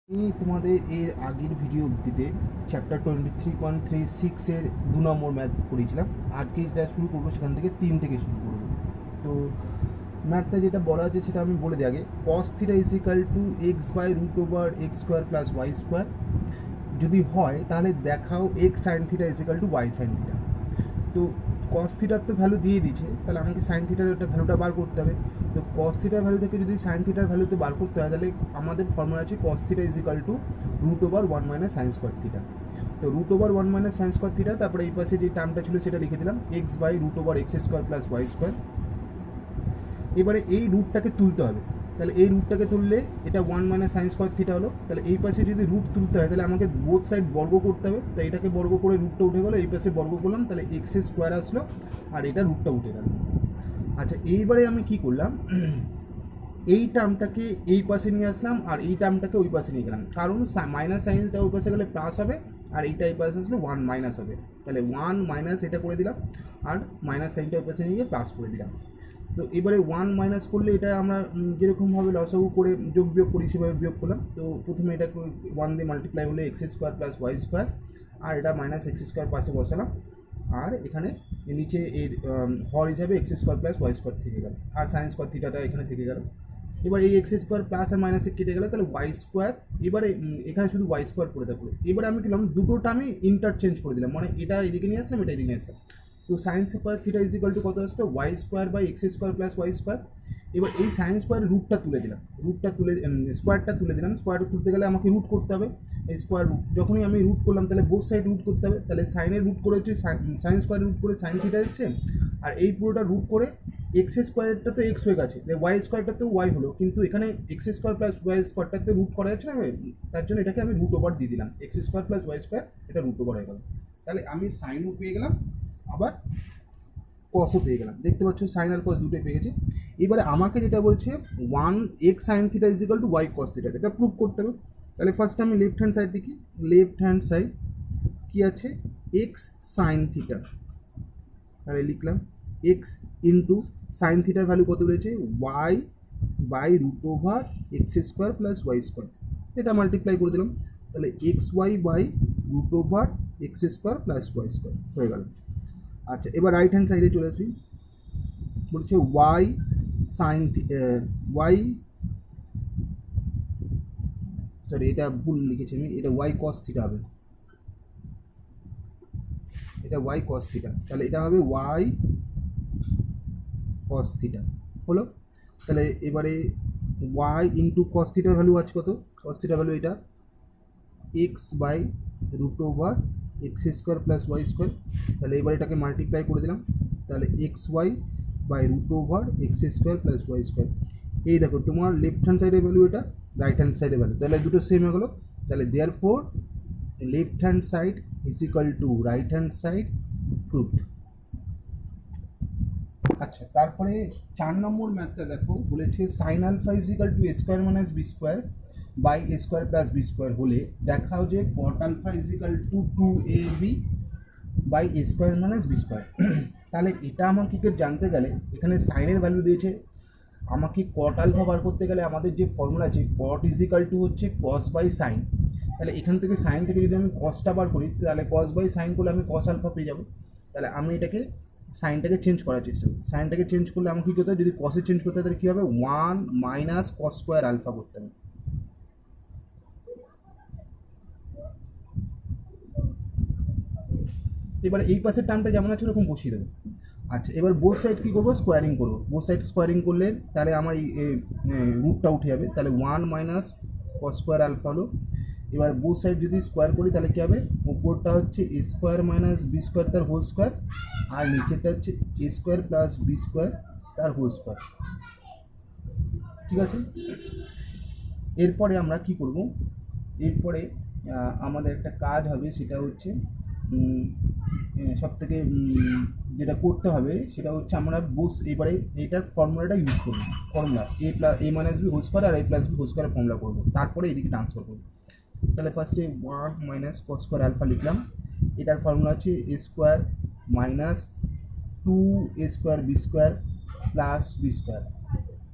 আমি তোমাদের এর আগের ভিডিও অবধিতে চ্যাপ্টার 23.36 2 নম্বর ম্যাথ করেছিলাম। আজকে যেটা শুরু করবো সেখান থেকে 3 থেকে শুরু করবো। তো ম্যাথটা যেটা বলা আছে সেটা আমি বলে দিই আগে। cos theta is equal to x by root over x square plus Y square যদি হয় তাহলে দেখাও X sine theta is equal to Y sine theta. তো কস থিটার তো ভ্যালু দিয়ে দিচ্ছে, তাহলে আমাকে সাইন থিটার একটা ভ্যালুটা বার করতে হবে। তো কস থিটার ভ্যালু থেকে যদি সাইন থিটার ভ্যালুতে বার করতে হয় তাহলে আমাদের ফর্মুলা আছে cos theta is equal to root over 1 minus sine square theta. তো root over 1 minus sine square theta, তারপরে এই পাশে যে টার্মটা ছিল সেটা লিখে দিলাম x by root over x square plus Y square. এবারে এই রুটটাকে তুলতে হবে, তাহলে এই রুটটাকে তুললে এটা 1 মাইনাস সাইন স্কোয়ার থিটা হলো। তাহলে এই পাশে যদি রুট তুলতে হয় তাহলে আমাকে বোথ সাইড বর্গ করতে হবে। তো এটাকে বর্গ করে রুটটা উঠে গেলো, এই পাশে বর্গ করলাম, তাহলে এক্স স্কোয়ার আসলো আর এটা রুটটা উঠে গেল। আচ্ছা, এইবারে আমি কি করলাম, এই টার্মটাকে এই পাশে নিয়ে আসলাম আর এই টার্মটাকে ওই পাশে নিয়ে গেলাম, কারণ মাইনাস সাইনটা ওই পাশে গেলে প্লাস হবে আর এইটা এই পাশে আসলে 1 মাইনাস হবে। তাহলে 1 মাইনাস এটা করে দিলাম আর মাইনাস সাইনটা ওই পাশে নিয়ে গিয়ে প্লাস করে দিলাম। তো এবারে 1 মাইনাস করলে এটা আমরা যেরকমভাবে লসাগু করে যোগ বিয়োগ করি সেভাবে বিয়োগ করলাম। তো প্রথমে এটা 1 দিয়ে মাল্টিপ্লাই হলে x square plus Y square আর এটা মাইনাস এক্স স্কোয়ার পাশে বসালাম আর এখানে নিচে এর হর হিসাবে X square plus Y square থেকে গেল আর সাইন স্কোয়ার থিটাটা এখানে থেকে গেল। এবার এই এক্স স্কোয়ার প্লাস আর মাইনাসে কেটে গেলে তাহলে ওয়াই স্কোয়ার, এবারে এখানে শুধু ওয়াই স্কোয়ার পড়ে থাকলো। এবারে আমি কিলাম দুটোটা আমি ইন্টারচেঞ্জ করে দিলাম, মানে এটা এদিকে নিয়ে আসলাম এটা এদিকে নিয়ে আসলাম। তো sine square theta is equal to কত আসলো Y square by x square plus Y square. এবার এই সাইন স্কোয়ার রুটটা তুলে দিলাম, স্কোয়ারটা তুলে দিলাম। স্কোয়ার তুলতে গেলে আমাকে রুট করতে হবে, এই স্কোয়ার রুট যখনই আমি রুট করলাম তাহলে বোথ সাইড রুট করতে হবে। তাহলে সাইনের রুট করে হচ্ছে সাইন স্কোয়ার রুট করে সাইন থিটা এসছে আর এই পুরোটা রুট করে এক্স স্কোয়ারটা তো এক্স হয়ে গেছে, ওয়াই স্কোয়ারটা তো ওয়াই হলো, কিন্তু এখানে এক্স স্কোয়ার প্লাস ওয়াই স্কোয়ারটাতে রুট করা যাচ্ছে না, তার জন্য এটাকে আমি রুট ওভার দিয়ে দিলাম। X square plus Y square এটা রুট ওভার হয়ে গেল। তাহলে আমি সাইনও পেয়ে গেলাম আবার কসও পেয়ে গেলাম। দেখতে পাচ্ছ সাইন আর কস দুটোই পেয়ে গেছি। এবারে আমাকে যেটা বলছে 1 X sine theta is equal to Y cos theta, এটা প্রুভ করতে হবে। তাহলে ফার্স্ট আমি লেফট হ্যান্ড সাইড দেখি, লেফট হ্যান্ড সাইড কী আছে এক্স সাইন থিটা, তাহলে লিখলাম এক্স ইন্টু সাইন থিটার ভ্যালু কত রয়েছে Y by root over x square plus Y square, এটা মাল্টিপ্লাই করে দিলাম। তাহলে x Y by root over x square plus Y square হয়ে গেল। আচ্ছা, এবার রাইট হ্যান্ড সাইডে চলে আসি, বলছে ওয়াই সাইন ওয়াই, সরি এটা ভুল লিখেছি আমি, এটা ওয়াই কস থিটা হবে, এটা ওয়াই কস থিটা, তাহলে এটা হবে ওয়াই কস থিটা হলো। তাহলে এবারে ওয়াই ইন্টু কস থিটার ভ্যালু আছে কত, কস থিটার ভ্যালু এটা x by root over x square plus Y square. তাহলে এবার এটাকে মাল্টিপ্লাই করে দিলাম, তাহলে x Y by root over x square plus Y square. এই দেখো তোমার লেফট হ্যান্ড সাইডের ভ্যালু এটা, রাইট হ্যান্ড সাইডের ভ্যালু, তাহলে দুটো সেম হয়ে গেলো। তাহলে therefore left hand side is equal to right hand side proved. আচ্ছা, তারপরে 4 নম্বর ম্যাথটা দেখো, বলেছে sine alpha is equal to A square minus B square by A square plus B square হলে দেখাও যে cot alpha is equal to 2ab by A square minus B square. তাহলে এটা আমাকে জানতে গেলে এখানে সাইনের ভ্যালু দিয়েছে, আমাকে কট আলফা বার করতে গেলে আমাদের যে ফর্মুলা আছে কট ইজ ইকাল টু হচ্ছে কস বাই সাইন। তাহলে এখান থেকে সাইন থেকে যদি আমি কসটা বার করি তাহলে কস বাই সাইন করলে আমি কস আলফা পেয়ে যাবো। তাহলে আমি এটাকে সাইনটাকে চেঞ্জ করার চেষ্টা করি, সাইনটাকে চেঞ্জ করলে আমাকে কী করতে হয়, যদি কসে চেঞ্জ করতে হয় তাহলে কী হবে 1 মাইনাস কস স্কোয়ার আলফা করতে হবে। এবার এই পাশের টার্মটা যেমন আছে ওরকম বসিয়ে দেবো। আচ্ছা, এবার বোথ সাইড কী করবো, স্কোয়ারিং করবো। বোথ সাইড স্কোয়ারিং করলে তাহলে আমার এই রুটটা উঠে যাবে, তাহলে 1 মাইনাস কস স্কোয়ার আলফা হলো। এবার বোথ সাইড যদি স্কোয়ার করি তাহলে কী হবে, উপরটা হচ্ছে a square minus B square তার হোল স্কোয়ার আর নিচেরটা হচ্ছে a square plus B square তার হোল স্কোয়ার। ঠিক আছে, এরপরে আমরা কি করব, এরপরে আমাদের একটা কাজ হবে, সেটা হচ্ছে সব থেকে যেটা করতে হবে সেটা হচ্ছে আমরা এবারে এটার ফর্মুলাটা ইউজ করব, ফর্মুলা এ মাইনাস বি হোল স্কোয়ার আর এ প্লাস বি হোল স্কোয়ারের ফর্মুলা করবো, তারপরে এদিকে ট্রান্সফার করবো। তাহলে ফার্স্টে 1 মাইনাস কস স্কোয়ার আলফা লিখলাম, এটার ফর্মুলা হচ্ছে a square minus 2 a square B square plus B square,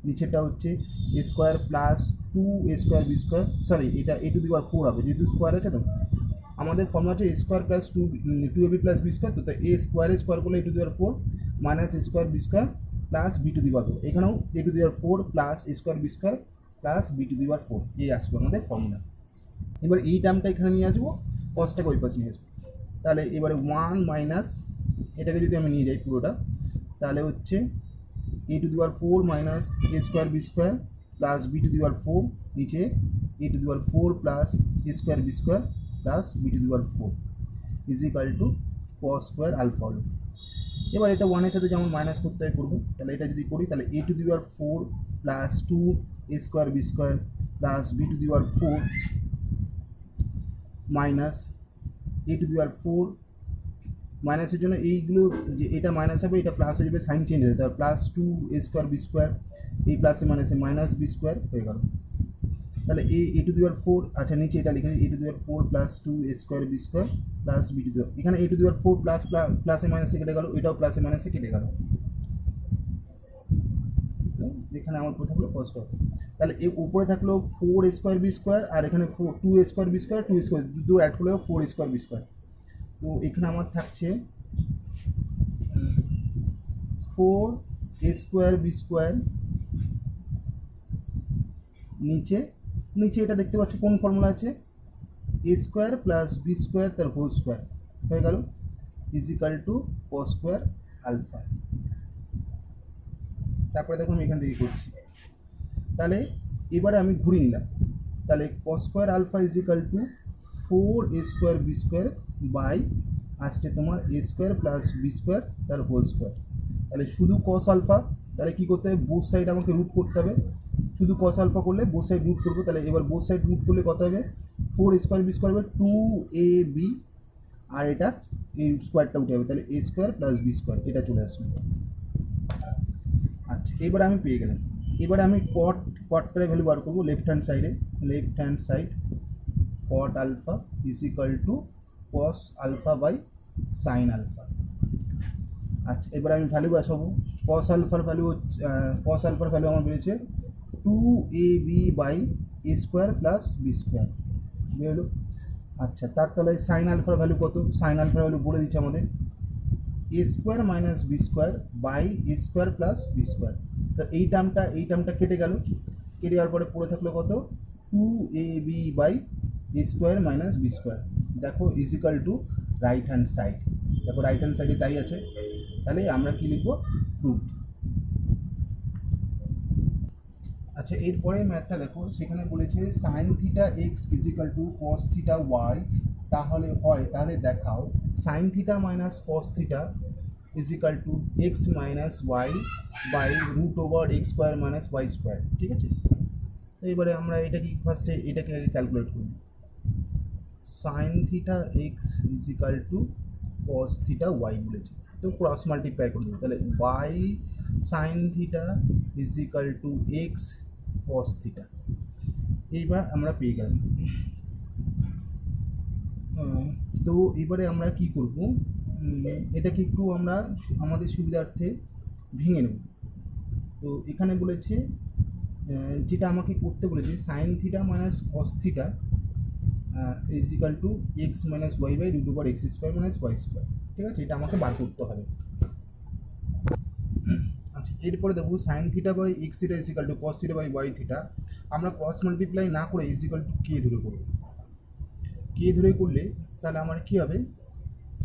নিচেটা হচ্ছে a square plus two A square B square, sorry এটা এ টু দি পাওয়ার 4 হবে, যেহেতু স্কোয়ার আছে তো আমাদের ফর্মুলা হচ্ছে a square plus two a b plus B square, তো এ স্কোয়ার করলে a to the power 4 minus a square B square plus b to the power 4, এখানেও a to the power 4 plus a square B square plus b to the power 4 এই আসবে আমাদের formula. এবার এই টার্মটা এখানে নিয়ে আসবো, কসটাকে ওই পাশে নিয়ে আসবো, তাহলে এবারে 1 মাইনাস এটাকে যদি আমি নিয়ে যাই পুরোটা, তাহলে হচ্ছে a to the power 4 minus a square B square plus b to the power 4, নিচে a to the power 4 plus a square B square plus b to the power 4 is equal to cos square alpha হলো। এবার এটা 1 এর সাথে যেমন minus করতে হয় করবো, তাহলে এটা যদি করি তাহলে a to the power 4 plus 2 a square B square plus b to the power 4 minus a to the power 4, মাইনাসের জন্য এইগুলো যে এটা মাইনাস হবে এটা প্লাস হয়ে যাবে, সাইন চেঞ্জ হয়ে যাবে, তার plus 2 a square B square, এই প্লাসে মাইনাসে মাইনাস বি স্কোয়ার হয়ে গেল। তাহলে এ টু দি পাওয়ার 4, আচ্ছা নিচে এটা লিখে a to the power 4 plus 2 a square B square plus b to the power, এখানে a to the power 4 plus প্লাসে মাইনাসে কেটে গেল, এটাও প্লাসে মাইনাসে কেটে গেল, তো এখানে আমার উপরে থাকলো কস স্কোয়ার। তাহলে এর উপরে থাকলো 4 স্কোয়ার বি স্কোয়ার আর এখানে 2 স্কোয়ার বি স্কোয়ার 2 স্কোয়ার দুটো অ্যাড করলে 4 স্কোয়ার বি স্কোয়ার, তো এখানে আমার থাকছে 4 স্কোয়ার বি স্কোয়ার, নিচে নিচে এটা দেখতে পাচ্ছ কোন ফর্মুলা আছে, A square plus B square তার হোল স্কোয়ার হয়ে গেল is equal to cos square alpha. তারপরে দেখো আমি এখান থেকে করছি, তাহলে এবারে আমি ঘুরে নিলাম, তাহলে cos square alpha is equal to 4 A square B square by আসছে তোমার A square plus B square তার হোল স্কোয়ার, তাহলে শুধু কস আলফা, তাহলে কী করতে হবে বোথ সাইড আমাকে রুট করতে হবে, শুধু কস আলফা করলে বোথ সাইড রুট করবো, তাহলে এবার বোথ সাইড রুট করলে কত হবে 4 স্কোয়ার বি স্কোয়ার হবে 2ab, আর এটা এই স্কোয়ারটা উঠে যাবে, তাহলে এ স্কোয়ার প্লাস বি স্কোয়ার এটা চলে আসবে। আচ্ছা এবার আমি পেয়ে গেলাম, এবারে আমি কটটার ভ্যালু বার করবো left hand side cot alpha is equal to cos alpha by sine alpha. আচ্ছা এবার আমি ভ্যালু বসাবো, কস আলফার ভ্যালু আমার বেরিয়েছে 2ab by A square plus B square বেরোলো। আচ্ছা তার তাহলে সাইন আলফার ভ্যালু কত, সাইন আলফার ভ্যালু বলে দিচ্ছে আমাদের a square minus B square by A square plus B square, তো এই টার্মটা কেটে গেল, কেটে যাওয়ার পরে পড়ে থাকলো কত 2ab by A square minus B square, দেখো is equal to right hand side, দেখো রাইট হ্যান্ড সাইডে তাই আছে, তাহলে আমরা কি লিখবো প্রুভড। আচ্ছা এরপরে ম্যাথটা দেখো, সেখানে বলেছে sine theta X is equal to cos theta Y, তাহলে দেখাও sine theta minus cos theta is equal to X minus Y by root over x square minus Y square, ঠিক আছে। তো এবারে আমরা এটাকে আগে ক্যালকুলেট করি, sine theta X is equal to cos theta Y বলেছে, তো ক্রস মাল্টিপ্লাই করে দেবো, তাহলে Y sine theta is equal to X cos theta, এইবার আমরা পেয়ে গেলাম। তো এবারে আমরা কি করব, এটাকে একটু আমরা আমাদের সুবিধার্থে ভেঙে নেব, তো এখানে বলেছে যেটা আমাকে করতে বলেছে sine theta minus cos theta is equal to X minus Y by root over x square minus Y square, ঠিক আছে, এটা আমাকে বার করতে হবে। আচ্ছা এরপরে দেখো sine theta by X theta is equal to cos theta by Y theta, আমরা ক্রস মাল্টিপ্লাই না করে ইজ ইকাল টু কে ধরে করব, কে ধরে করলে তাহলে আমার কী হবে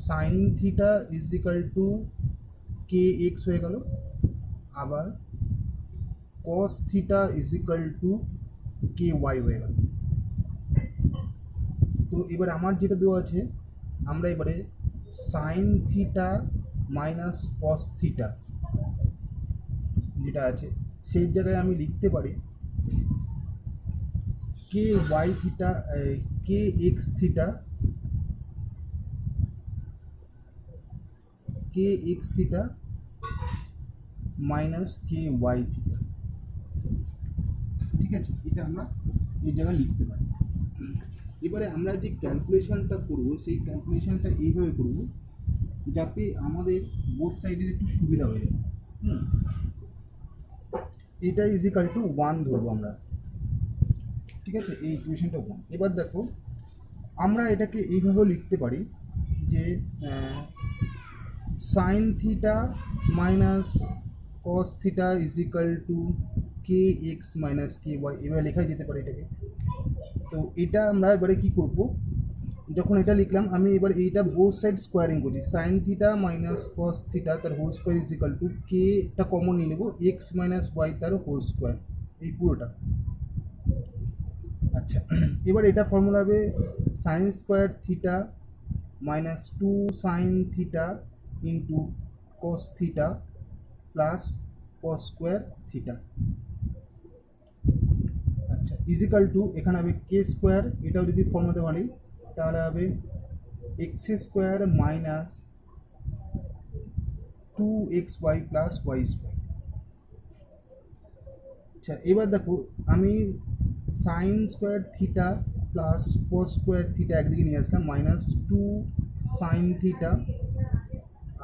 sine theta is equal to K X হয়ে গেল, আবার cos theta is equal to K Y হয়ে গেল। তো এবার আমার যেটা দেওয়া আছে, আমরা এবারে sign theta minus cos theta যেটা আছে সেই জায়গায় আমি লিখতে পারি কে ওয়াই থিটা কে এক্স থিটা কে এক্স থিটা মাইনাস কে ওয়াই থিটা, ঠিক আছে, এটা আমরা এই জায়গায় লিখতে পারি। এবারে আমরা যে ক্যালকুলেশনটা করব সেই ক্যালকুলেশনটা এইভাবে করব যাতে আমাদের বোথ সাইডের একটু সুবিধা হয়ে যায়। এটা ইজ ইকাল টু 1 ধরবো আমরা, ঠিক আছে, এই ইকুয়েশনটা 1। এবার দেখো আমরা এটাকে এইভাবেও লিখতে পারি যে sine theta minus cos theta is equal to K x minus K Y, এভাবে লেখাই যেতে পারে এটাকে। তো এটা আমরা এবারে কি করব, যখন এটা লিখলাম আমি এবার এইটা বোথ সাইড স্কোয়ারিং করছি, sine theta minus cos theta তার whole square is equal to কেটা কমন নিয়ে নেবো এক্স মাইনাস ওয়াই তার হোল স্কোয়ার, এই পুরোটা। আচ্ছা, এবার এটা ফর্মুলা হবে sine square theta minus 2 sine theta into cos theta plus cos square theta. আচ্ছা, ইজিক্যাল টু এখানে হবে কে স্কোয়ার, এটাও যদি ফর্মুলাতে বানাই তাহলে হবে X square minus 2xy plus Y square. আচ্ছা, এবার দেখো আমি sine square theta plus cos square theta একদিকে নিয়ে আসলাম, মাইনাস 2 সাইন থিটা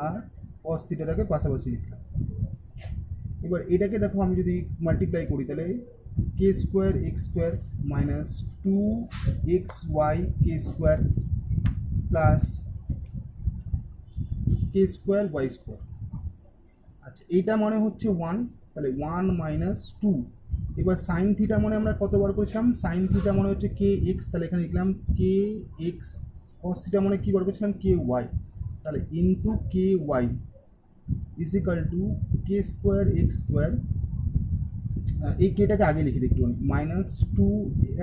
আর কস থিটাটাকে পাশাপাশি লিখলাম। এবার এটাকে দেখো আমি যদি মাল্টিপ্লাই করি তাহলে k square x square minus 2xy k square plus k square y square. আচ্ছা, এইটা মনে হচ্ছে 1, তাহলে 1 মাইনাস 2। এবার সাইন থিটা মানে আমরা কতবার করেছিলাম, সাইন থিটা মনে হচ্ছে কে এক্স, তাহলে এখানে লিখলাম কে এক্স। কস থিটা মানে কী বার করেছিলাম কে ওয়াই, তাহলে into K Y is equal to K square x square, এই কেটাকে আগে লিখে দিই একটুখানি, মাইনাস 2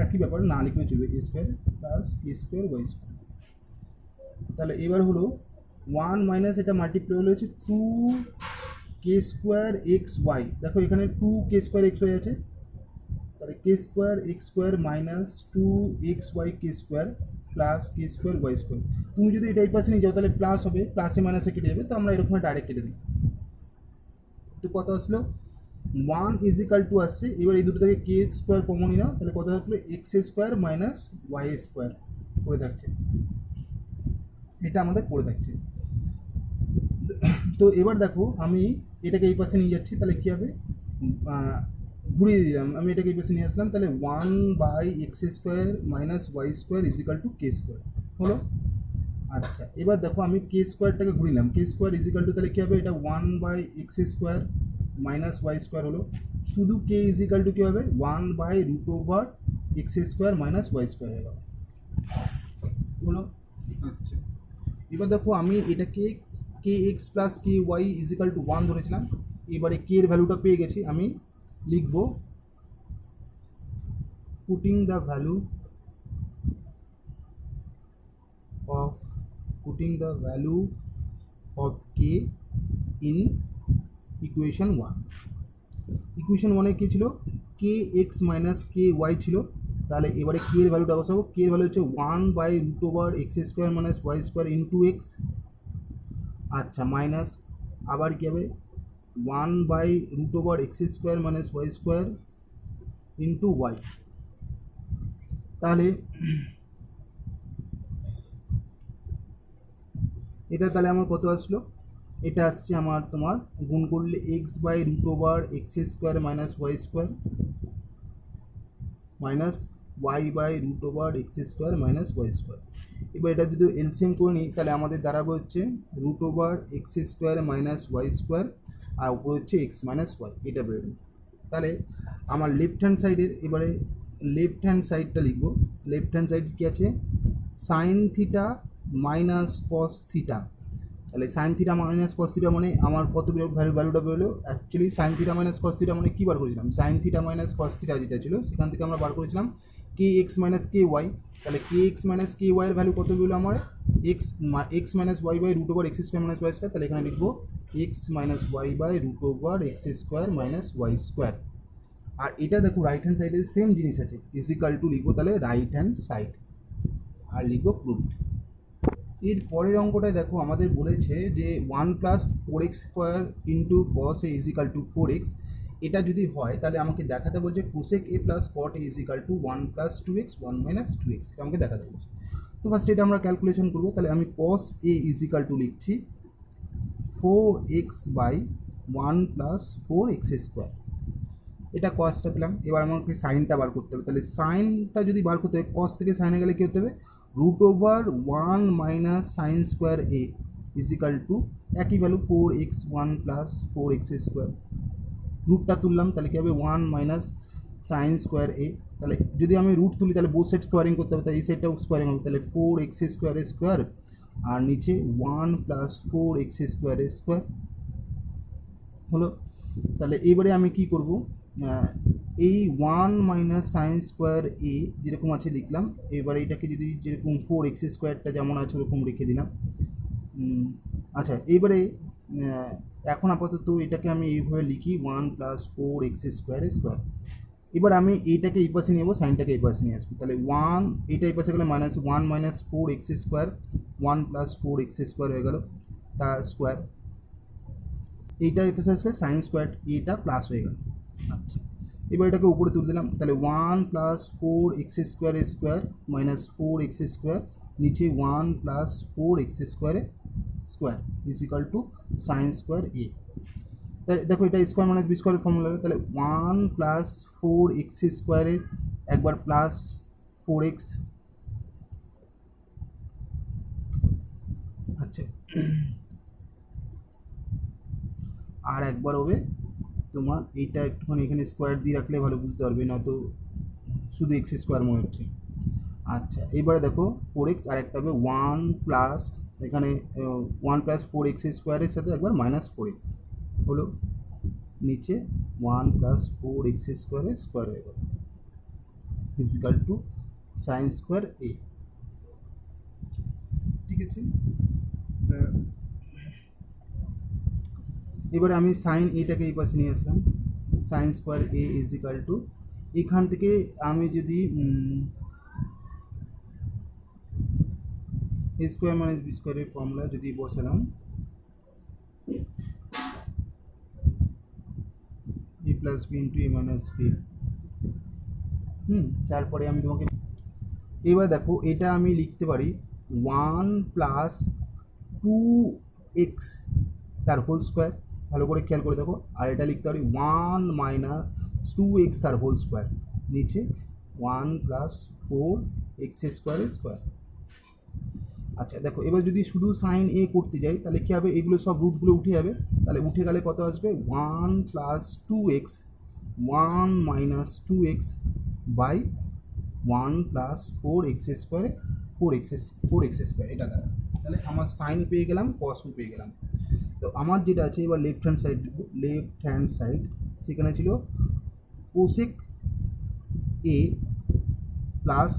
একই ব্যাপার না লিখলে চলবে এ square plus k square y square. তাহলে এবার হলো 1 মাইনাস এটা মাল্টিপ্লাই হলে হচ্ছে 2 কে স্কোয়ার এক্স ওয়াই, দেখো এখানে 2 কে স্কোয়ার এক্স ওয়াই আছে, তাহলে k square x square minus 2xy k square plus k square y square. তুমি যদি এটা এই পাশে নিয়ে যাও তাহলে প্লাস হবে, প্লাসে মাইনাসে কেটে যাবে, তো আমরা এরকম ডাইরেক্ট কেটে দিই। তো কত আসলো 1 ইজ ইকাল টু আসছে, এবার এই দুটো থেকে কে স্কোয়ার কমনই নাও, তাহলে কত থাকলো X square minus Y square পড়ে থাকছে, এটা আমাদের পড়ে থাকছে। তো এবার দেখো আমি এটাকে এই পাশে নিয়ে যাচ্ছি, তাহলে কী হবে ঘুরিয়ে দিলাম, আমি এটাকে এই পাশে নিয়ে আসলাম, তাহলে 1/x square minus Y square is equal to K square হলো। আচ্ছা, এবার দেখো আমি কে স্কোয়ারটাকে ঘুরিলাম, k square is equal to তাহলে কী হবে, এটা 1/x square minus Y square হলো, শুধু কে ইজ ইকাল টু কী হবে 1/√x square minus Y square হয়ে গেল হলো। আচ্ছা, এবার দেখো আমি এটাকে k x plus k Y is equal to 1 ধরেছিলাম, এবারে কে এর ভ্যালুটা পেয়ে গেছি, আমি লিখব putting the value of k in equation 1। Equation 1-এ কী ছিল, কে এক্স মাইনাস কে ওয়াই ছিল, তাহলে এবারে কে এর ভ্যালুটা বসাবো, কে এর ভ্যালু হচ্ছে 1/√x square minus Y square into x. আচ্ছা, মাইনাস আবার কী হবে 1/√x square minus Y square into y. তাহলে এটা তাহলে আমার কত আসলো, এটা আসছে আমার তোমার গুণ করলে x/√x square minus Y square minus y/√x square minus Y square. এবার এটা যদি এলসিএম করে নিই তাহলে আমাদের দাঁড়াবে হচ্ছে √x square minus Y square আর উপরে হচ্ছে x মাইনাস ওয়াই, এটা বেরোবে। তাহলে আমার লেফট হ্যান্ড সাইডের এবারে লেফট হ্যান্ড সাইডটা লিখবো, লেফট হ্যান্ড সাইড কী আছে sine theta minus cos theta, তাহলে sine theta minus cos theta মানে আমার কত ভ্যালুটা বেরোলো, actually sine theta minus cos theta মানে কী বার করেছিলাম, sine theta minus cos theta যেটা ছিল সেখান থেকে আমরা বার করেছিলাম কে এক্স মাইনাস কে ওয়াই, তাহলে কে এক্স মাইনাস কে ওয়াইয়ের ভ্যালু কত বেরোলো আমার x minus Y by √x square minus Y square, তাহলে এখানে লিখবো x minus Y by √x square minus Y square. আর এটা দেখো রাইট হ্যান্ড সাইডে সেম জিনিস আছে, ইজ ইকাল টু লিখবো তাহলে রাইট হ্যান্ড সাইড আর লিখবো প্রুভড। এর পরের অঙ্কটায় দেখো আমাদের বলেছে যে 1+4x square into cos A is equal two 4x, এটা যদি হয় তাহলে আমাকে দেখাতে বলছে cosec A plus cot A is equal two 1+2x 1 - 2x, এটা আমাকে দেখাতে বলছে। তো ফার্স্ট এটা আমরা ক্যালকুলেশন করবো, তাহলে আমি কস এ ইজ ইকাল টু লিখছি 4x/1 + 4x স্কোয়ার এটা কসটা পেলাম। এবার আমাকে সাইনটা বার করতে হবে। তাহলে সাইনটা যদি বার করতে হয়, কস থেকে সাইনে গেলে কী হতে হবে, root over 1 minus sine square a is equal to একই value 4x1 plus 4x square. রুটটা তুললাম তাহলে কী হবে 1 মাইনাস সাইন স্কোয়ার এ। তাহলে যদি আমি রুট তুলি তাহলে বোথ সাইড স্কোয়ারিং করতে হবে, তাহলে এই সাইডটাও স্কোয়ারিং হবে। তাহলে 4x স্কোয়ার স্কোয়ার আর নিচে 1 প্লাস 4x স্কোয়ার স্কোয়ার হলো। তাহলে এবারে আমি কি করব, এই 1 মাইনাস সাইন স্কোয়ার এ যেরকম আছে লিখলাম। এবারে এটাকে যদি যেরকম 4x স্কোয়ারটা যেমন আছে ওরকম রেখে দিলাম। আচ্ছা, এইবারে এখন আপাতত এটাকে আমি এইভাবে লিখি 1 প্লাস 4x স্কোয়ার স্কোয়ার। এবার আমি এইটাকে এই পাশে নিয়ে যাবো, সাইনটাকে এই পাশে নিয়ে আসবো। তাহলে 1 এইটা এই পাশে গেলে minus 1 minus 4x square 1 plus 4x square হয়ে গেল তার স্কোয়ার। এইটা এই পাশে আসলে সাইন স্কোয়ার এটা প্লাস হয়ে গেল। আচ্ছা, এবার এটাকে উপরে তুলে দিলাম। তাহলে 1 plus 4x square square minus 4x square নিচে 1 প্লাস 4x স্কোয়ারে square is equal to sine square a. তাহলে দেখো এটা স্কোয়ার মাইনাস বি স্কোয়ারের ফর্মুলা হবে। তাহলে 1 প্লাস 4x স্কোয়ারের একবার প্লাস 4x, আচ্ছা, আর একবার হবে তোমার এইটা একটুখানি এখানে স্কোয়ার দিয়ে রাখলে ভালো বুঝতে পারবে, নয়তো শুধু এক্স স্কোয়ার মনে হচ্ছে। আচ্ছা, এবারে দেখো 4x আর একটা হবে 1 প্লাস এখানে 1 প্লাস 4x স্কোয়ারের সাথে একবার মাইনাস 4x হলো, নিচে 1 প্লাস 4x স্কোয়ারের স্কোয়ার হয়ে গেল ইজিক্যাল টু সাইন স্কোয়ার এ। ঠিক আছে, এবারে আমি সাইন এটাকে এই পাশে নিয়ে আসলাম। Sign square a is equal two এখান থেকে আমি যদি এ স্কোয়ার মাইনাস বি স্কোয়ারের ফর্মুলা যদি বসালাম, এ প্লাস বি ইন্টু এ মাইনাস বি। তারপরে আমি তোমাকে এবার দেখো এটা আমি লিখতে পারি 1 প্লাস 2x তার হোল স্কোয়ার, ভালো করে খেয়াল করে দেখো। আর এটা লিখতে পারি 1 মাইনাস 2x তার হোল স্কোয়ার নিচে 1 প্লাস 4x স্কোয়ারের স্কোয়ার। আচ্ছা দেখো, এবার যদি শুধু সাইন এ করতে যাই তাহলে কী হবে, এগুলো সব রুটগুলো উঠে যাবে। তাহলে উঠে গেলে কত আসবে 1 plus 2x 1 minus 2x by 1 plus 4x স্কোয়ারে 4x স্কোয়ার এটা দ্বারা। তাহলে আমার সাইন পেয়ে গেলাম, কসও পেয়ে গেলাম। তো আমার যেটা আছে এবার লেফট হ্যান্ড সাইড সেখানে ছিল কোসেক এ প্লাস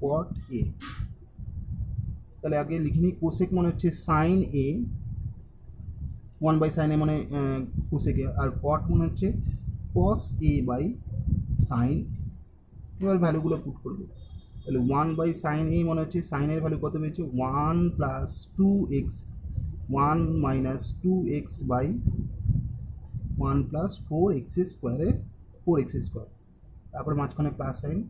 কট এ। তাহলে আগে লিখিনি, কোসেক মানে হচ্ছে সাইন এ 1 বাই সাইন এ মানে কোসেক এ, আর কট মানে হচ্ছে কস এ বাই সাইন। এবার ভ্যালুগুলো পুট করবো। তাহলে 1 বাই সাইন এ মানে হচ্ছে সাইনের ভ্যালু কত পেয়েছে 1 plus 2x 1 minus 2x by 1 plus 4x স্কোয়ারে 4x স্কোয়ার, তারপর মাঝখানে প্লাস সাইন।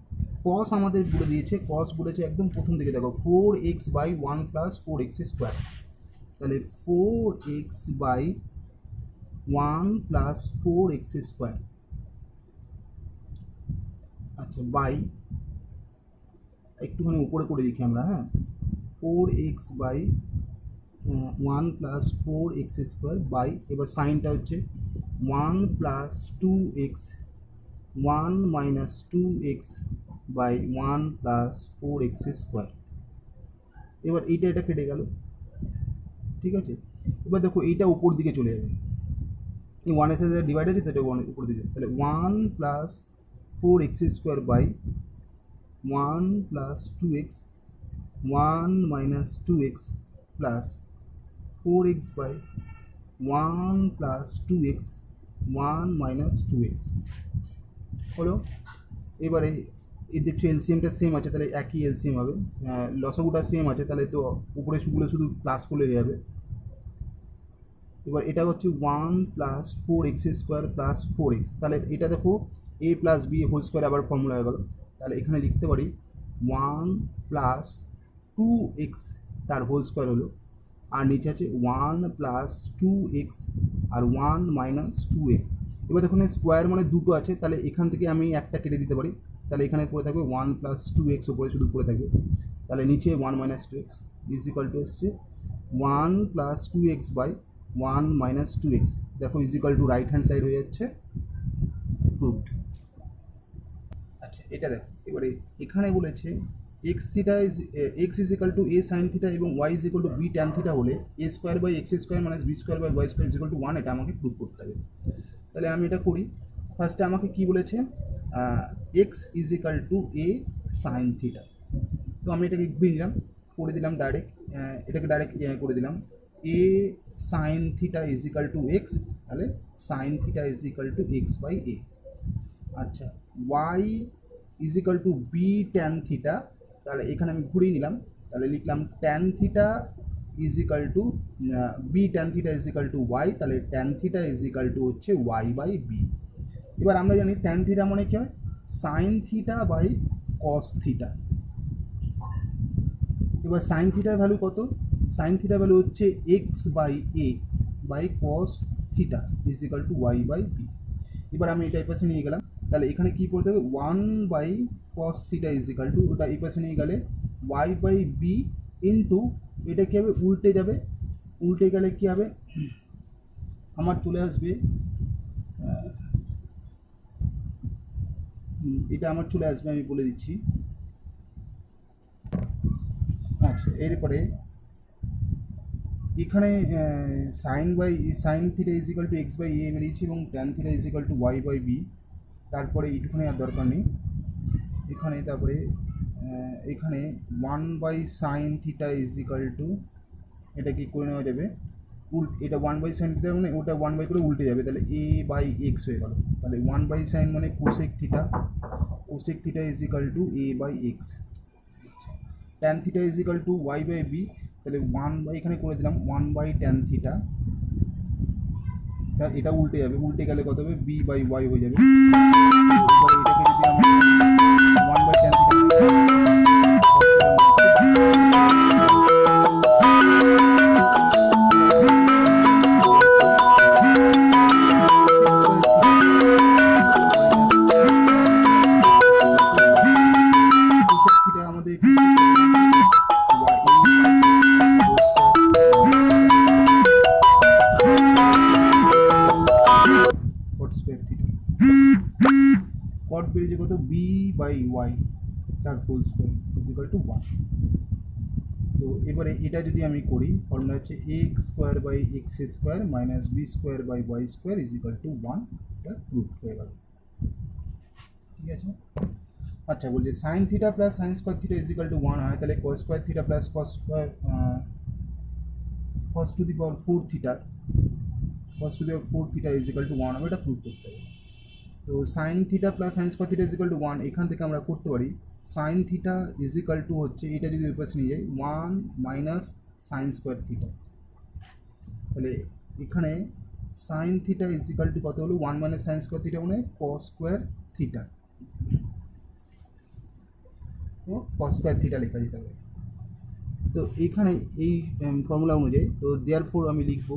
কস আমাদের বলে দিয়েছে, কস বলেছে একদম প্রথম দিকে দেখো 4x by 1 plus 4x square. তাহলে 4x by 1 plus 4x square, আচ্ছা, বাই একটুখানি উপরে করে লিখি আমরা, হ্যাঁ, 4x by 1 plus 4x square by, এবার সাইনটা হচ্ছে 1 plus 2x 1 minus 2x by 1 plus 4x square. এবার এইটা এটা কেটে গেল, ঠিক আছে। এবার দেখো এইটা উপর দিকে চলে যাবে, এই 1 এর সাথে ডিভাইড আছে তো এটা উপর দিকে। তাহলে 1 plus 4x square by 1 plus 2x 1 minus 2x plus 4x by 1 plus 2x 1 minus 2x হলো। এবারে এই দেখছো এলসিএমটা সেম আছে, তাহলে একই এলসিএম হবে, লসাগুটা সেম আছে, তাহলে তো উপরে সুগুলো শুধু প্লাস করলে যাবে। এবার এটা হচ্ছে 1 plus 4x square plus 4x, তাহলে এটা দেখো এ প্লাস বি হোল স্কোয়ার আবার ফর্মুলা হয়ে গেল। তাহলে এখানে লিখতে পারি 1 প্লাস 2x তার হোল স্কোয়ার হলো, আর নিচে আছে 1 প্লাস 2x আর 1 মাইনাস 2x। এবার দেখুন স্কোয়ার মানে দুটো আছে, তাহলে এখান থেকে আমি একটা কেটে দিতে পারি, তাহলে এখানে পড়ে থাকবে 1 + 2x উপরে শুধু পড়ে থাকবে, তাহলে নিচে 1 - 2x ইজ ইকাল টু হচ্ছে 1 + 2x বাই 1 - 2x, দেখো is equal to right hand side হয়ে যাচ্ছে প্রুভড। আচ্ছা এটা দেখো এবারে এখানে বলেছে x theta is x is equal to a sine theta এবং y is equal to b tan theta হলে a square by x square minus B square by y square is equal to 1, এটা আমাকে prove করতে হবে। তাহলে আমি এটা করি। ফার্স্টে আমাকে কি বলেছে, x is equal to a sine theta, তো আমি এটাকে নিলাম, করে দিলাম ডাইরেক্ট, এটাকে ডাইরেক্ট করে দিলাম a sine theta is equal to x, তাহলে sine theta is equal to x by a. আচ্ছা y is equal to b tan theta, তাহলে এখানে আমি ঘুরিয়ে নিলাম, তাহলে লিখলাম tan theta is equal to b tan theta is equal to y, তাহলে tan theta is equal to হচ্ছে ওয়াই বাই বি। এবার আমরা জানি ট্যান থিটা মানে কি হয়, sine theta by cos theta. এবার সাইন থিটার ভ্যালু কত, সাইন থিটার ভ্যালু হচ্ছে x by a by cos theta is equal to y by b. এবার আমি এটা এই পাশে নিয়ে গেলাম, তাহলে এখানে কী করতে হবে 1 by cos theta is equal to, ওটা এই পাশে নিয়ে গেলে ওয়াই বাই বি ইন্টু এটা কী হবে উল্টে যাবে, উল্টে গেলে কী হবে আমার চলে আসবে, এটা আমার চলে আসবে, আমি বলে দিচ্ছি। আচ্ছা এরপরে এখানে sine theta is equal to x by a বেরিয়েছে এবং tan theta is equal to y by b, তারপরে এইটুখানে আর দরকার নেই এখানে, তারপরে এখানে 1 by sine theta is equal to, এটা কি করে নেওয়া যাবে এটা 1 বাই সাইন থিটা মানে ওটা 1 বাই করে উল্টে যাবে, তাহলে এ বাই এক্স হয়ে গেল, তাহলে 1 বাই সাইন মানে cosec theta, cosec theta is equal to a by x, tan theta is equal to y by b, তাহলে 1 বাই এখানে করে দিলাম 1 বাই ট্যান থিটা, তা এটা উল্টে যাবে, উল্টে গেলে কত হবে বি বাই ওয়াই হয়ে যাবে। এটাকে যদি আমরা 1 বাই ট্যান থিটা আমাদের কট বেরিয়েছে কত বি বাই ওয়াই তার whole square is equal to 1। তো এবারে এটা যদি আমি করি ফর্মুলা হচ্ছে x square by x square minus B square by y square is equal to 1, এটা প্রুভ হয়ে গেল। ঠিক আছে। আচ্ছা বলছি sine theta plus sine square theta is equal to 1 হয়, তাহলে cos square theta plus cos square cos to the power 4 theta, cos to the power 4 theta is equal to 1 হবে, এটা প্রুভ করতে হবে। তো sign theta plus sine square theta is equal to 1, এখান থেকে আমরা করতে পারি sign theta is equal to হচ্ছে এটা যদি ওই পাশে নিয়ে যাই 1 মাইনাস সাইন স্কোয়ার থিটা, তাহলে এখানে sine theta is equal to কত হলো 1 মাইনাস সাইন স্কোয়ার থিটা মানে কস স্কোয়ার থিটা, তো কস স্কোয়ার থিটা লেখা যেতে হবে। তো এইখানে এই ফর্মুলা অনুযায়ী তো দেয়ারফোর আমি লিখব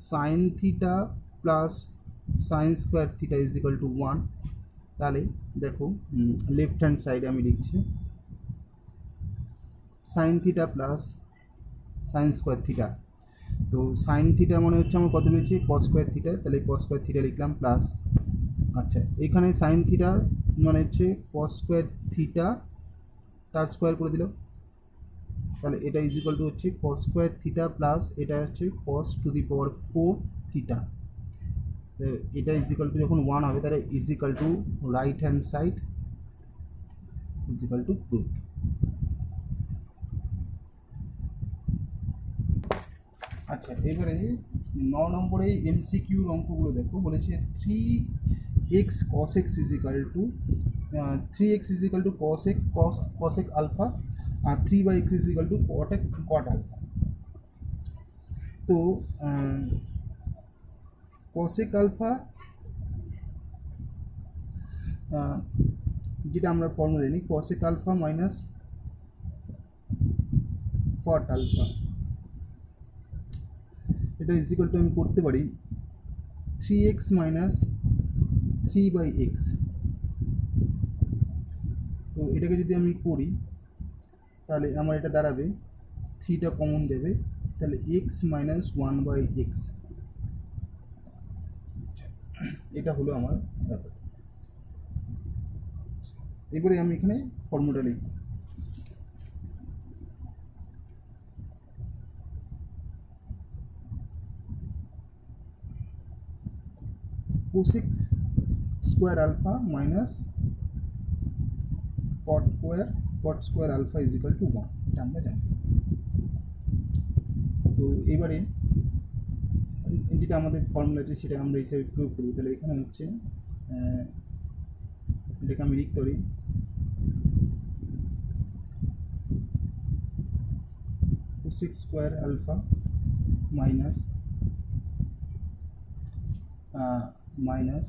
sign theta plus sine square theta is equal to 1, তাহলে দেখো লেফট হ্যান্ড সাইডে আমি লিখছি sign theta plus sine square theta, তো সাইন থিটা মানে হচ্ছে আমার কত রয়েছে কস স্কোয়ার থিটা, তাহলে কস স্কোয়ার থিটা লিখলাম প্লাস, আচ্ছা এখানে সাইন থিটা মানে হচ্ছে কস স্কোয়ার থিটা তার স্কোয়ার করে দিল, তাহলে এটা ইজ ইকাল টু হচ্ছে কস স্কোয়ার থিটা প্লাস এটা হচ্ছে কস টু দি পাওয়ার 4 থিটা, এটা ইজ ইকাল টু যখন 1 হবে তাহলে is equal to right hand side is equal two proved. আচ্ছা এবারে 9 নম্বরে এমসিকিউর অঙ্কগুলো দেখো, বলেছে 3x cos x is equal to 3x is equal to cos x alpha আর 3/x is equal to cot alpha. তো cos x আলফা যেটা আমরা ফর্মুলা জানি cos x alpha minus cot alpha, এটা ইজ ইকাল টু আমি করতে পারি 3x minus 3/x। তো এটাকে যদি আমি করি তাহলে আমার এটা দাঁড়াবে 3টা কমন দেবে, তাহলে x মাইনাস 1/x। এটা হলো আমার ব্যাপার। এবারে আমি এখানে ফর্মুলা লিখব। Cosec square alpha minus cot square alpha is equal to 1, এটা আমরা জানি। তো এবারে যেটা আমাদের ফর্মুলা আছে সেটা আমরা হিসাবে প্রয়োগ করব। তাহলে এখানে হচ্ছে এটাকে আমি লিখতে পারি cosec square alpha minus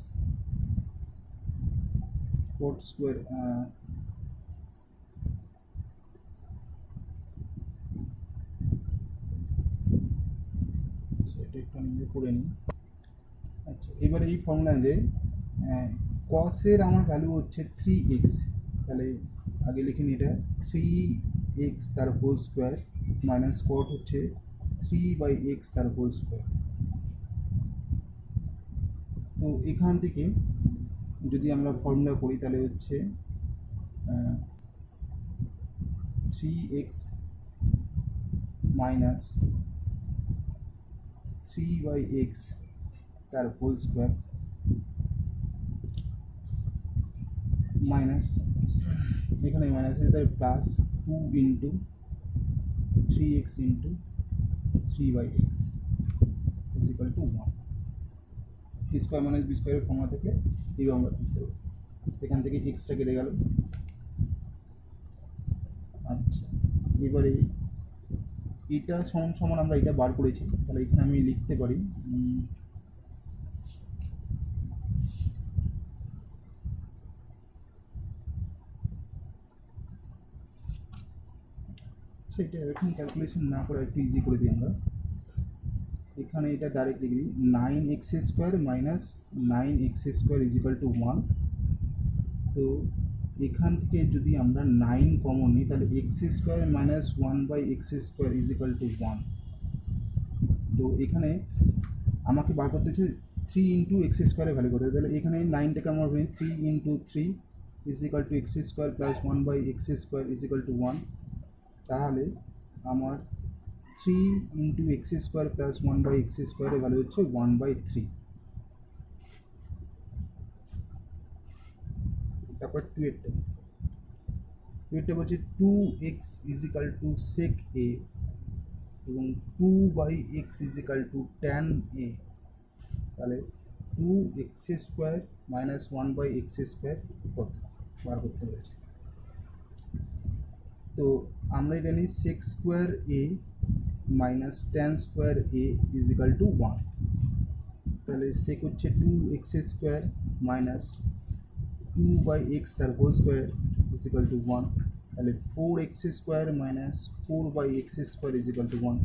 cot square এটা একটু আমি করে নিই। আচ্ছা, এবারে এই ফর্মুলা যে কসের আমার ভ্যালু হচ্ছে 3x, তাহলে আগে লিখে নিই এটা 3x তার হোল স্কোয়ার মাইনাস কট হচ্ছে 3/x তার হোল স্কোয়ার। তো এখান থেকে যদি আমরা ফর্মুলা করি তাহলে হচ্ছে 3x মাইনাস 3/x তার হোল স্কোয়ার মাইনাস এখানে মাইনাস আছে তার plus 2 into 3x into 3/x is equal to 1। A square minus B স্কোয়ারের ফর্মুলা থেকে এইভাবে আমরা লিখতে পারি। এখান থেকে এক্সটা কেটে গেল। আচ্ছা, এবারে এটা সমান সমান আমরা এটা বার করেছি, তাহলে এখানে আমি লিখতে পারি সেটা এখন ক্যালকুলেশন না করে একটু ইজি করে দিই আমরা। এখানে এটা ডাইরেক্ট লিখে দিই 9x square minus 9x square is equal to 1। তো এখান থেকে যদি আমরা 9 কমন নিই তাহলে x square minus 1/x square is equal to 1। তো এখানে আমাকে বার করতে হচ্ছে 3 ইন্টু এক্স স্কোয়ারের ভ্যালু করতে হবে। তাহলে এখানে 9টাকে আমরা বলি 3 into 3 is equal two x square plus 1/x square is equal to 1। তাহলে আমার 3 into x square plus 1/x স্কোয়ারের ভ্যালু হচ্ছে 1/3। তারপর 2 বলছে 2x is equal two sec a এবং 2/x is equal two tan a। তাহলে 2x square minus 1/x square কত বার করতে হয়েছে। তো আমরা জানি sec square a minus tan square a is equal to 1। তাহলে sec হচ্ছে 2x স্কোয়ার মাইনাস 2/x তার whole square is equal to 1। তাহলে 4x square minus 4/x square is equal to 1।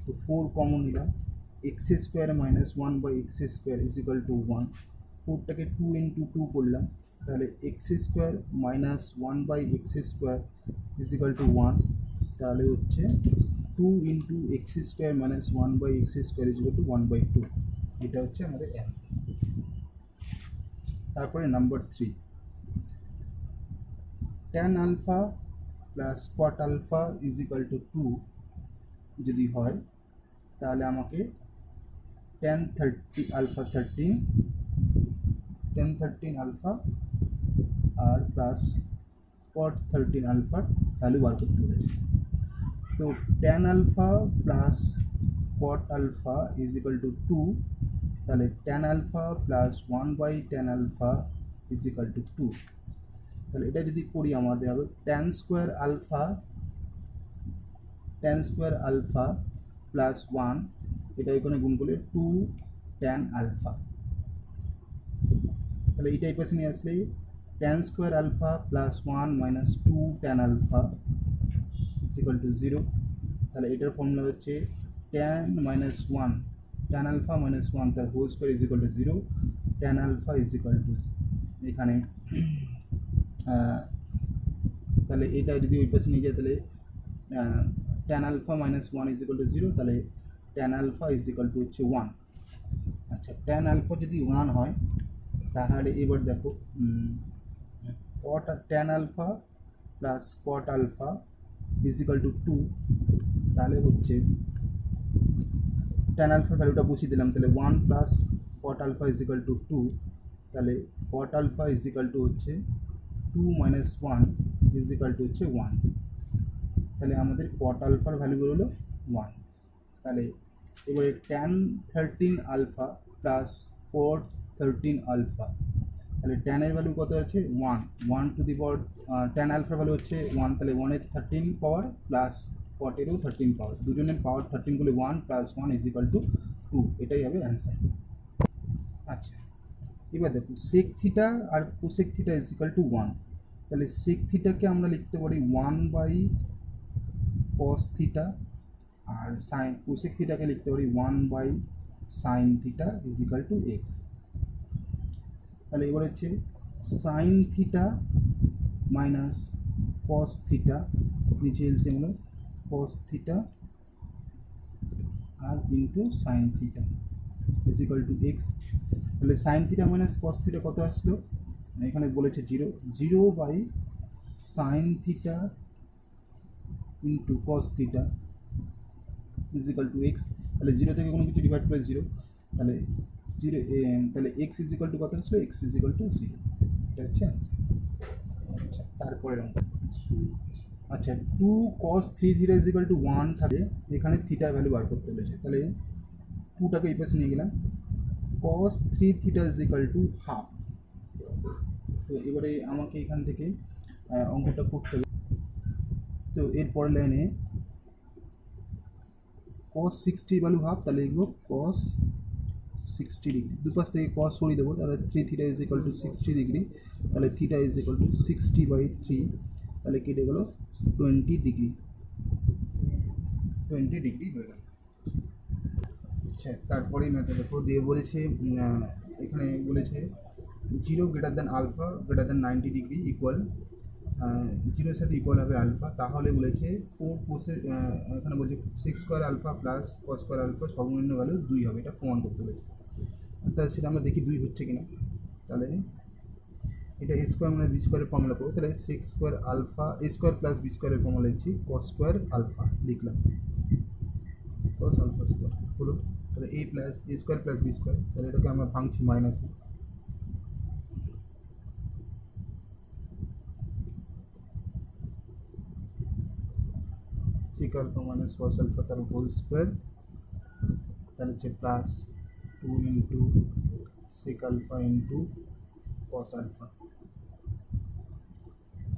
তো 4 কমন নিলাম, x square minus 1/x square is equal to 1। 4টাকে 2 into 2 করলাম, তাহলে x square minus 1/x square is equal to 1। তাহলে হচ্ছে 2 into x square minus 1/x square is equal to 1/2। এটা হচ্ছে আমাদের অ্যান্সার। তারপরে number 3, tan alpha plus cot alpha is equal to 2 যদি হয় তাহলে আমাকে tan 13 আলফা আর প্লাস কট 13 আলফার ভ্যালু বার করতে হয়েছে। তো tan alpha plus cot alpha is equal to 2, তাহলে tan alpha plus 1/tan alpha is equal to 2। তাহলে এটা যদি করি আমাদের হবে tan স্কোয়ার আলফা প্লাস 1, এটা এখানে গুণ করলে 2 tan আলফা। তাহলে এইটা এই পাশে নিয়ে আসলে tan square alpha plus 1 minus 2 tan alpha is equal to 0। তাহলে এটার ফর্মুলা হচ্ছে tan minus 1 tan alpha minus 1 তার whole square is equal to 0, tan alpha is equal to এখানে তাহলে এটা যদি ওই পাশে নিয়ে যায় তাহলে tan alpha minus 1 is equal to 0, তাহলে tan alpha is equal two হচ্ছে 1। আচ্ছা, tan alpha যদি 1 হয় তাহলে এবার দেখো tan alpha plus cot alpha is equal two 2, তাহলে হচ্ছে tan alpha ভ্যালুটা বসিয়ে দিলাম, তাহলে 1 plus cot alpha is equal two 2, তাহলে cot alpha is equal two হচ্ছে 2 মাইনাস 1 ইজ ইকুয়াল টু হচ্ছে 1, তাহলে আমাদের cot alpha ভ্যালু হলো 1। তাহলে এবারে tan 13 alpha plus cot 13 alpha, তাহলে tan এর ভ্যালু কত আছে 1 two the power tan alpha value হচ্ছে 1, তাহলে 1 এর 13 পাওয়ার প্লাস cot এরও 13 পাওয়ার, দুজনের পাওয়ার 13 করলে 1 প্লাস 1 ইজ ইকুয়াল টু 2, এটাই হবে অ্যান্সার। আচ্ছা, এবার দেখো sec থিটা আর cosec theta is equal to 1, তাহলে sec থিটাকে আমরা লিখতে পারি 1/cos থিটা, আর sin cosec থিটাকে লিখতে পারি 1/sin theta is equal to x। তাহলে এবার হচ্ছে sin theta minus cos theta, নিচে এলসিএম হলো cos থিটা আর into sin theta is equal to x। তাহলে sin theta minus cos theta কত আসলো, এখানে বলেছে 0/sin theta into cos theta is equal to x। তাহলে 0 থেকে কোনো কিছু ডিভাইড করে 0, তাহলে 0, তাহলে x ইজ ইকুয়াল টু কত আসলো, x ইজ ইকুয়াল টু 0, এটা হচ্ছে অ্যান্সার। আচ্ছা, তারপরে আচ্ছা 2 cos 3 theta is equal to 1 থাকে, এখানে থিটার ভ্যালু বার করতে বলেছে, তাহলে 2টাকে এই পাশে নিয়ে গেলাম, cos 3 theta is equal to half. তো এবারে আমাকে এখান থেকে অঙ্কটা করতে হবে। তো এরপরের লাইনে cos 60 ভ্যালু হাফ, তাহলে লিখবো cos 60 ডিগ্রি, দুপাশ থেকে cos সরিয়ে দেবো, তাহলে 3 theta is equal two 60 degree, তাহলে থিটা ইজ ইকুয়াল টু 60/3, তাহলে কেটে গেল 20 ডিগ্রি, 20 ডিগ্রি হয়ে গেল। আচ্ছা, তারপরেই ম্যাথে দেখো দিয়ে বলেছে এখানে বলেছে 0 greater than alpha greater than 90 degree equal 0 এর সাথে ইকুয়াল হবে আলফা, তাহলে বলেছে 4 কোসের এখানে বলছে sec square alpha plus cos square alpha সর্বনিম্ন ভ্যালু 2 হবে, এটা প্রমাণ করতে বলেছে। তাহলে সেটা আমরা দেখি 2 হচ্ছে কিনা, তাহলে এটা a স্কোয়ার মানে বি স্কোয়ারের ফর্মুলা করবো, তাহলে sec square alpha a square plus b স্কোয়ারের ফর্মুলা লিখছি, cos স্কোয়ার আলফা লিখলাম, cos আলফা স্কোয়ার হলো, তাহলে a plus a square plus B square, তাহলে এটাকে আমরা ভাঙছি মাইনাসে, sec alpha minus cos alpha তার হোল স্কোয়ার, তাহলে হচ্ছে plus 2 into sec alpha into cos alpha,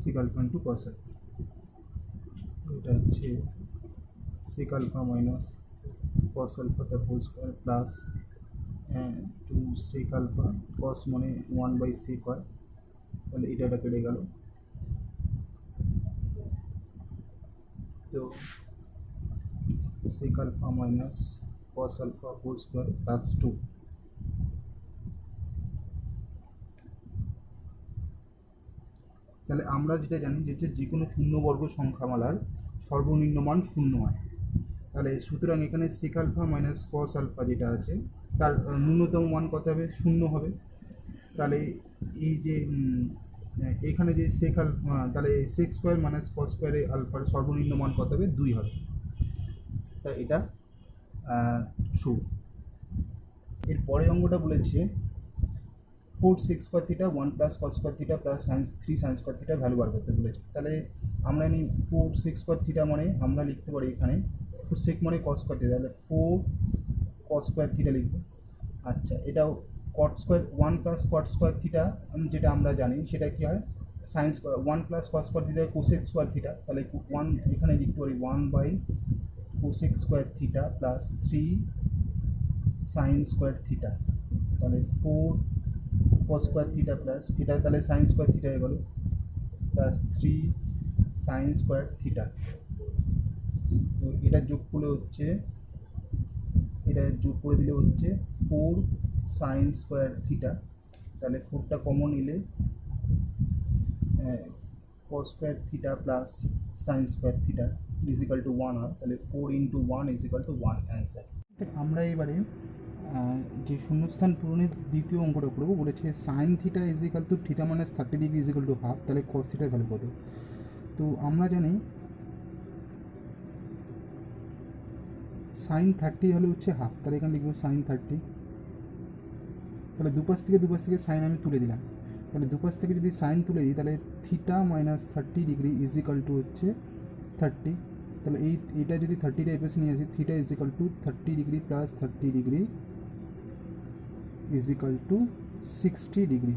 sec alpha into cos alpha, এটা হচ্ছে sec alpha minus cos alpha তার whole square plus 2 sec alpha, cos মানে 1/sec হয়, তাহলে এটা কেটে গেল, তো sec alpha minus cos alpha whole square plus 2। তাহলে আমরা যেটা জানি যে কোনো পূর্ণবর্গ সংখ্যামালার সর্বনিম্ন মান 0 হয়, তাহলে সুতরাং এখানে sec alpha minus cos alpha যেটা আছে তার ন্যূনতম মান কত হবে, 0 হবে। তাহলে এই যে এখানে যে sec alpha, তাহলে sec স্কোয়ার মাইনাস cos স্কোয়ারে আলফার সর্বনিম্ন মান কত হবে, 2 হবে, তা এটা ট্রু। এর পরের অঙ্কটা বলেছে 4 sec square theta 1 plus cos square theta plus 3 sin square theta value বার করতে বলেছে। তাহলে আমরা জানি 4 sec স্কোয়ার থিটা মানে আমরা লিখতে পারি এখানে 4 sec মানে cos স্কোয়ার থিটা, তাহলে 4 cos স্কোয়ার থিটা লিখব। আচ্ছা, এটাও cot square 1 plus cot square theta যেটা আমরা জানি সেটা কি হয়, sin square 1 plus cos square theta cosec square theta, তাহলে 1 এখানে লিখতে পারি 1/cosec square theta plus 3 sin square theta, তাহলে 4 cos স্কোয়ার থিটা প্লাস এটা তাহলে sin স্কোয়ার থিটা হয়ে গেল প্লাস 3 sin স্কোয়ার থিটা, তো এটা যোগ করলে হচ্ছে এটা এটা যোগ করে দিলে হচ্ছে 4 সাইন স্কোয়ার থিটা, তাহলে 4টা কমন নিলে cos square theta plus sine square theta is equal to 1 হয়, তাহলে 4 ইন্টু 1 ইজিক্যাল টু 1 অ্যান্সার। আমরা এবারে যে শূন্যস্থান পূরণের দ্বিতীয় অঙ্কটা করবো, বলেছে sine theta is equal to theta minus 30 degree is equal to half, তাহলে কস থিটার ভ্যালু কত? তো আমরা জানি সাইন 30 হলে হচ্ছে হাফ, তাহলে এখানে লিখবো সাইন 30, তাহলে দুপাশ থেকে সাইন আমি তুলে দিলাম, তাহলে দুপাশ থেকে যদি সাইন তুলে দিই তাহলে theta minus 30 degree is equal to হচ্ছে 30, তাহলে এইটা যদি 30টা এপাশে নিয়ে আসি, theta is equal to 30 degree plus 30 degree is equal to 60 degree.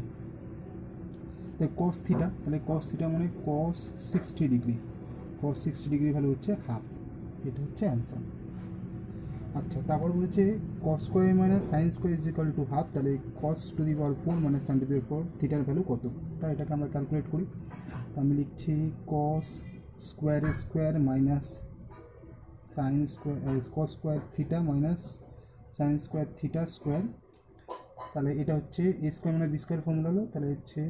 তাহলে কস থিটা, তাহলে কস থিটা মানে cos 60 degree, cos 60 degree value হচ্ছে হাফ, এটা হচ্ছে অ্যান্সার। আচ্ছা, তারপর বলছে cos square minus sine square is equal to half, তাহলে cos to the power 4 minus sine two the power 4 থিটার ভ্যালু কত? তাই এটাকে আমরা ক্যালকুলেট করি। তো আমি লিখছি cos square minus sine square, cos square theta minus sine square theta square, তাহলে এটা হচ্ছে এ স্কোয়ার মানে বি স্কোয়ার ফর্মুলা হলো, তাহলে হচ্ছে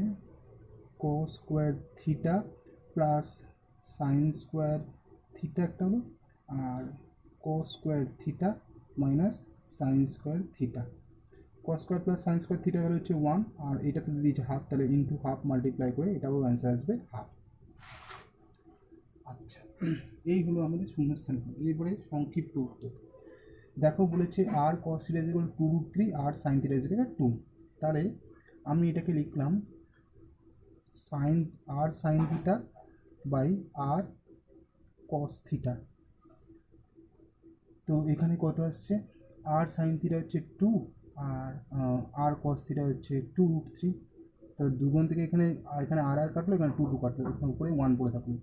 cos square theta plus sine square theta একটা হলো, আর cos square theta minus sine square theta, cos square plus sine square theta value হচ্ছে 1, আর এটাতে দিয়েছে হাফ, তাহলে ইন্টু হাফ মাল্টিপ্লাই করে এটাও অ্যান্সার আসবে হাফ। আচ্ছা, এই হলো আমাদের শূন্যস্থান। এরপরে সংক্ষিপ্ত উত্তর দেখো, বলেছে r cos theta equal 2√3 r sine theta equal 2, তাহলে আমি এটাকে লিখলাম sine r sine theta by r cos theta. তো এখানে কত আসছে, আর সাইন থিটা হচ্ছে 2 আর আর কস থিটা হচ্ছে 2√3, তো দুগুণ থেকে এখানে আর কাটলো, এখানে 2 কাটলো, এখানে উপরে 1 পড়ে থাকলো,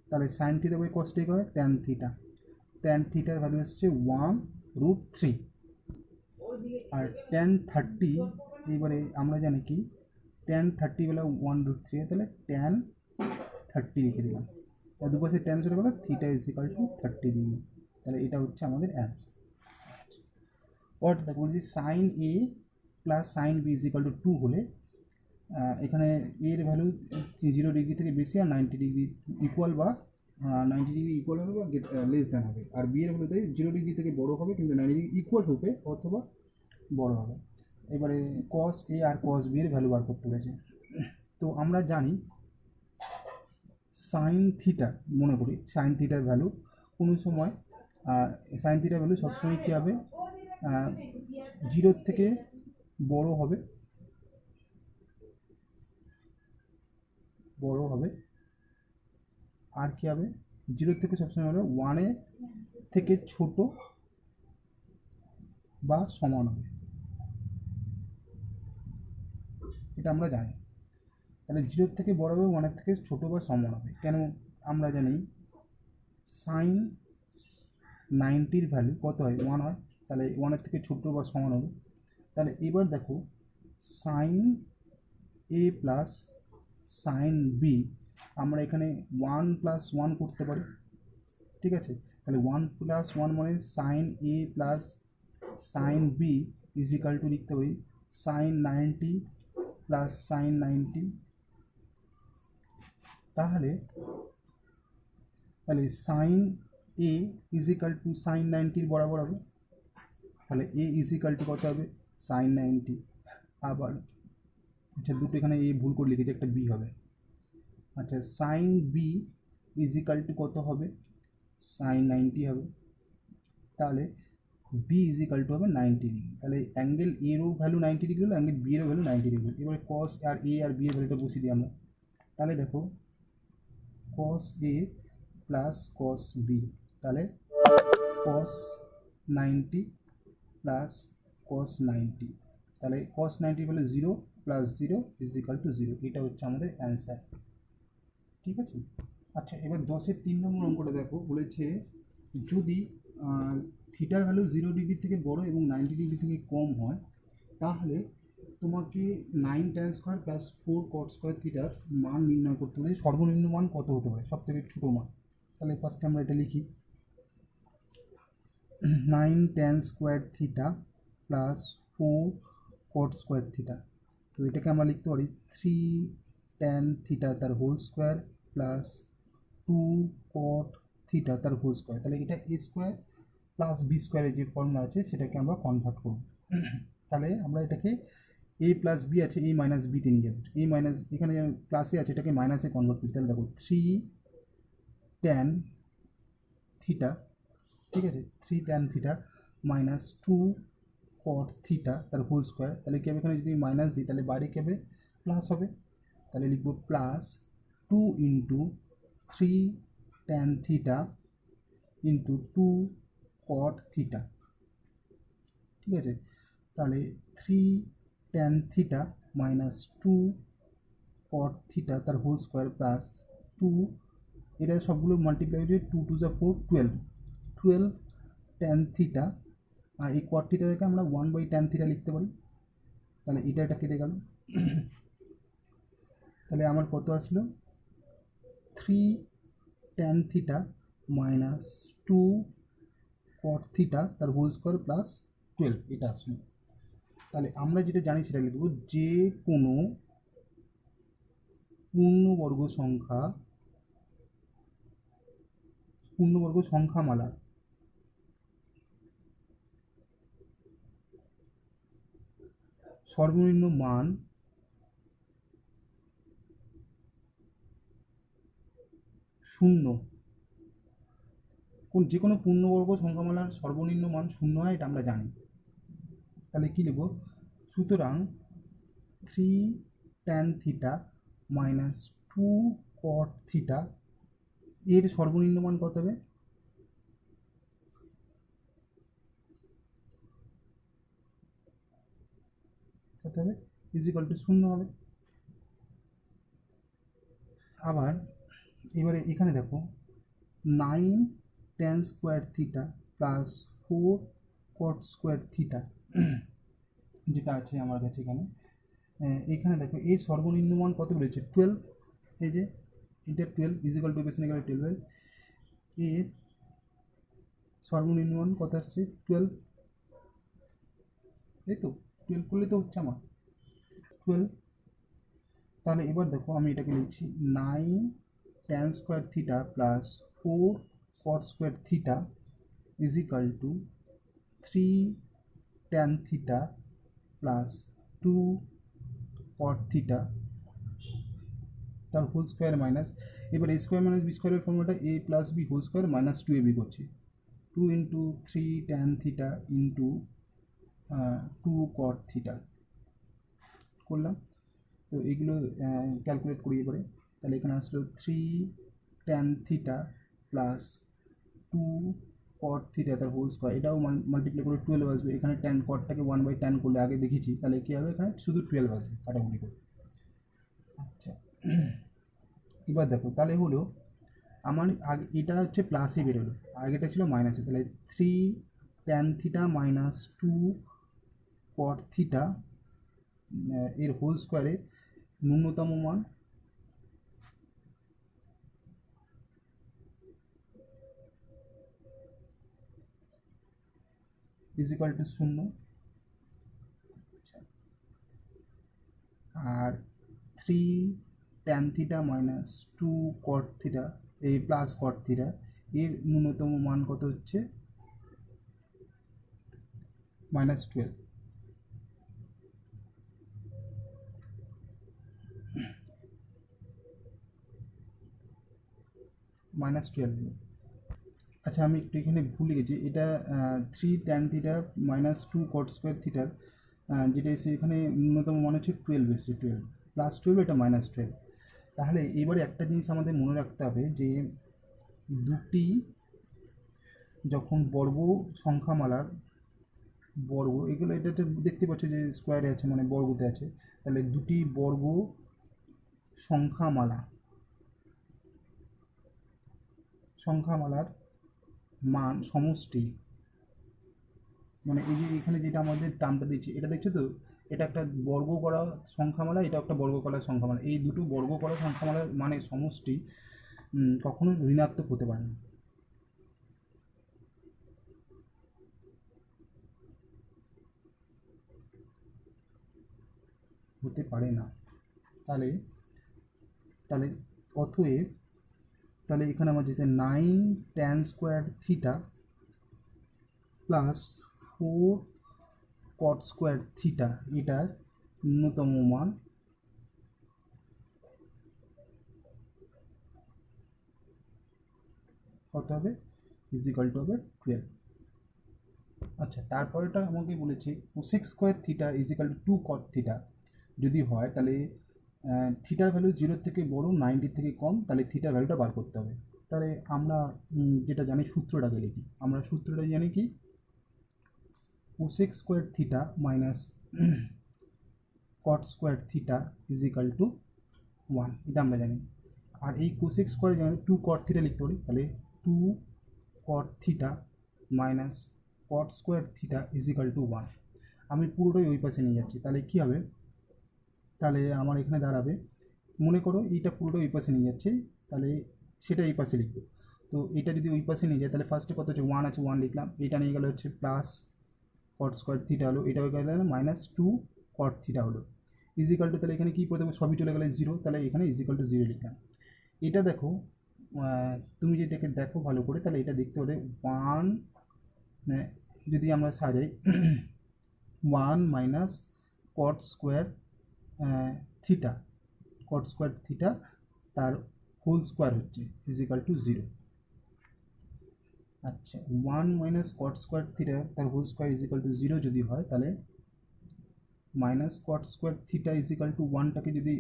তাহলে sine theta by cos theta হয় ট্যান থিটা, ট্যান থিটার ভ্যালু হচ্ছে 1√3, আর ট্যান 30 এবারে আমরা জানি কি ট্যান 30 বেলা 1√3, তাহলে ট্যান 30 লিখে দিলাম, আর দুপাশে ট্যান চলে গেলো, থিটা ইজিক্যাল টু 30 ডিগ্রি, তাহলে এটা হচ্ছে আমাদের অ্যান্সার। অর্থাৎ বলছি sine A plus sine B is equal to 2 হলে এখানে এর ভ্যালু 0 ডিগ্রি থেকে বেশি আর 90 ডিগ্রি ইকুয়াল, বা 90 ডিগ্রি ইকুয়াল হবে বা লেস দ্যান হবে, আর বি এর ভ্যালু 0 ডিগ্রি থেকে বড়ো হবে কিন্তু 90 ডিগ্রি ইকুয়াল হবে অথবা বড় হবে। এবারে কস এ আর কস বি এর ভ্যালু বার করতে বলেছে। তো আমরা জানি সাইন থিটা, মনে করি সাইন থিটার ভ্যালু কোনো সময় সাইন থিটার ভ্যালু সবসময় কী হবে, 0 থেকে বড় হবে, আর কী হবে 0 থেকে সবসময় হবে 1 থেকে ছোট বা সমান হবে, এটা আমরা জানি। তাহলে 0 থেকে বড় হবে, 1 থেকে ছোট বা সমান হবে, কেন আমরা জানি সাইন 90-র ভ্যালু কত হয়, 1 হয়, তাহলে 1 থেকে ছোট বা সমান হবে। তাহলে এবার দেখো সাইন এ প্লাস সাইন বি, আমরা এখানে 1 + 1 করতে পারি, ঠিক আছে, তাহলে 1 + 1 মানে sine A plus sine B is equal to লিখতে পারি সাইন 90 প্লাস সাইন 90, তাহলে sine A is equal to sine 90 বরাবর হবে, তাহলে এ ইজিক্যাল টু কত হবে সাইন 90, আবার আচ্ছা দুটো এখানে এ ভুল করে লিখেছি, একটা বি হবে, আচ্ছা সাইন বি ইজিক্যাল টু কত হবে সাইন 90 হবে, তাহলে বি ইজিক্যাল টু হবে 90 ডিগ্রি, তাহলে অ্যাঙ্গেল এরও ভ্যালু 90 ডিগ্রি হলো, অ্যাঙ্গেল বি এরও ভ্যালু 90 ডিগ্রি। এবারে কস আর এ আর বি এর ভ্যালুটা বসিয়ে দিই আমরা, তাহলে দেখো কস এ প্লাস কস বি, তাহলে কস 90 প্লাস কস 90, তাহলে কস 90 হলে 0 প্লাস 0 ইজিক্যাল টু 0, এটা হচ্ছে আমাদের অ্যান্সার, ঠিক আছে। আচ্ছা, এবার 10-এর 3 নম্বর অঙ্কটা দেখো, বলেছে যদি থিটার ভ্যালু 0 ডিগ্রি থেকে বড় এবং 90 ডিগ্রি থেকে কম হয়, তাহলে তোমাকে 9 tan square plus 4 cot square থিটার মান নির্ণয় করতে হবে, সর্বনিম্ন মান কত হতে পারে, সব থেকে ছোটো মান। তাহলে ফার্স্টে আমরা এটা লিখি, 9 tan square theta plus 4 cot square theta. তো এটাকে আমরা লিখতে পারি 3 tan থিটা তার whole square plus 2 cot theta তার হোল স্কোয়ার। তাহলে এটা এ স্কোয়ার প্লাস বি স্কোয়ারের যে ফর্মুলা আছে সেটাকে আমরা কনভার্ট করব। তাহলে আমরা এটাকে এ প্লাস বি আছে এ মাইনাস বিতে নিয়ে যাবো, এ মাইনাস এখানে প্লাসে আছে এটাকে মাইনাসে কনভার্ট করি। তাহলে দেখো 3 tan থিটা, ঠিক আছে, 3 tan theta minus 2 cot theta তার হোল স্কোয়ার। তাহলে কি হবে, এখানে যদি মাইনাস দিই তাহলে বাইরে কি হবে, প্লাস হবে। তাহলে লিখব plus 2 into 3 tan theta into 2 cot theta, ঠিক আছে। তাহলে 3 tan theta minus 2 cot theta তার হোল স্কোয়ার প্লাস 2, এটা সবগুলো মাল্টিপ্লাই হয়ে 2 2 যা 4 12 tan থিটা, আর এই কট থিটা থেকে আমরা 1/tan থিটা লিখতে পারি। তাহলে এটা কেটে গেল। তাহলে আমার কত আসলো, 3 tan theta minus 2 cot theta তার হোল স্কোয়ার প্লাস 12, এটা আসলো। তাহলে আমরা যেটা জানি সেটা লিখব, যে কোনো পূর্ণবর্গ সংখ্যামালা সর্বনিম্ন মান শূন্য, যে কোনো পূর্ণবর্গ সংখ্যামালার সর্বনিম্ন মান শূন্য হয়, এটা আমরা জানি। তাহলে কী লিখব, সুতরাং 3 tan theta minus 2 cot theta এর সর্বনিম্ন মান কত হবে, ইজিক্যাল টু 0 হবে। আবার এবারে এখানে দেখো 9 tan square theta plus 4 cot square theta যেটা আছে আমার কাছে এখানে, এখানে দেখো এর সর্বনিম্ন মান কত বলেছে 12, এই যে এটা 12 ইজিক্যাল টু বেসিন এখানে 12, এর সর্বনিম্ন মান কত আসছে 12, এই তো 12 করলে তো হচ্ছে আমার 12। তাহলে এবার দেখো আমি এটাকে লিখছি 9 tan square theta plus 4 cot square theta is equal to 3 tan theta plus 2 cot theta তার হোল স্কোয়ার মাইনাস, এবার এ স্কোয়ার মাইনাস বি স্কোয়ারের ফর্মুলাটা A plus B whole square minus 2ab করছি, 2 into 3 tan theta into 2 cot theta করলাম। তো এইগুলো calculate করি এবারে। তাহলে এখানে আসলো 3 tan theta plus 2 cot theta তার হোল স্কোয়ার, এটাও মাল্টিপ্লাই করে 12 আসবে। এখানে tan কটটাকে 1/tan করলে আগে দেখেছি, তাহলে কী হবে, এখানে শুধু 12 আসবে কাটাকুটি করে। আচ্ছা, এবার দেখো তাহলে হলো আমার আগে এটা হচ্ছে প্লাসে বেরোলো, আগেটা ছিল মাইনাসে। তাহলে 3 tan theta minus 2 cot theta এর হোল স্কোয়ারে ন্যূনতম মান is equal to 0, R 3 tan theta minus 2 cot theta এই প্লাস কট থিটা এর ন্যূনতম মান কত হচ্ছে -12। -12। আচ্ছা, আমি একটু এখানে ভুলে গেছি, এটা 3 tan theta minus 2 cot square থিটার যেটা এসে এখানে ন্যূনতম মান হচ্ছে 12 এসছে, 12 প্লাস 12, এটা -12। তাহলে এবারে একটা জিনিস আমাদের মনে রাখতে হবে যে দুটি যখন বর্গ সংখ্যামালার বর্গ, এগুলো এটা দেখতে পাচ্ছ যে স্কোয়ারে আছে মানে বর্গতে আছে, তাহলে দুটি বর্গ সংখ্যামালার মান সমষ্টি, মানে এই যে এখানে যেটা আমাদের টার্মটা দিচ্ছি এটা দেখছো তো, এটা একটা বর্গ করা সংখ্যামালা, এটা একটা বর্গ করা সংখ্যামালা, এই দুটো বর্গ করা সংখ্যামালার মানে সমষ্টি কখনো ঋণাত্মক হতে পারে না। হতে পারে না। তাহলে তাহলে অতএব তাহলে এখানে আমার যেতে 9 tan square theta plus 4 cot square theta এটার ন্যূনতম মান কত হবে, ইজিক্যাল টু হবে 12। আচ্ছা, তারপরেটা আমাকে বলেছে cosec square theta is equal to 2 cot theta যদি হয়, তাহলে থিটার ভ্যালু 0 থেকে বড়, 90 থেকে কম, তাহলে থিটার ভ্যালুটা বার করতে হবে। তাহলে আমরা যেটা জানি সূত্রটাকে লিখি। আমরা সূত্রটা জানি কি, cosec square theta minus cot square theta is equal to 1, এটা আমরা জানি। আর এই কোসেক স্কোয়ার জানি 2 cot থিটা লিখতে পারি, তাহলে 2 cot theta minus cot square theta is equal to 1। আমি পুরোটাই ওই পাশে নিয়ে যাচ্ছি, তাহলে কী হবে, তাহলে আমার এখানে দাঁড়াবে, মনে করো এইটা পুরোটা ওই পাশে নিয়ে যাচ্ছে, তাহলে সেটা এই পাশে লিখবো। তো এটা যদি ওই পাশে নিয়ে যায়, তাহলে ফার্স্টে কত হচ্ছে 1 আছে, 1 লিখলাম। এটা নিয়ে গেলে হচ্ছে প্লাস কট স্কোয়ার থিটা হলো, এটা হয়ে গেলে -2 cot থিটা হলো ইজিক্যাল টু, তাহলে এখানে কী প্রথমে সবই চলে গেলে 0, তাহলে এখানে ইজিক্যাল টু 0 লিখলাম। এটা দেখো, তুমি যেটাকে দেখো ভালো করে, তাহলে এটা দেখতে হলে 1, যদি আমরা সাজাই 1 minus cot square theta, cot square theta তার হোল স্কোয়ার হচ্ছে ইজিক্যাল টু 0। আচ্ছা, 1 মাইনাস কট স্কোয়ার থিটা তার হোল স্কোয়ার ইজিক্যাল টু 0 যদি হয়, তাহলে minus cot square theta is equal to 1টাকে যদি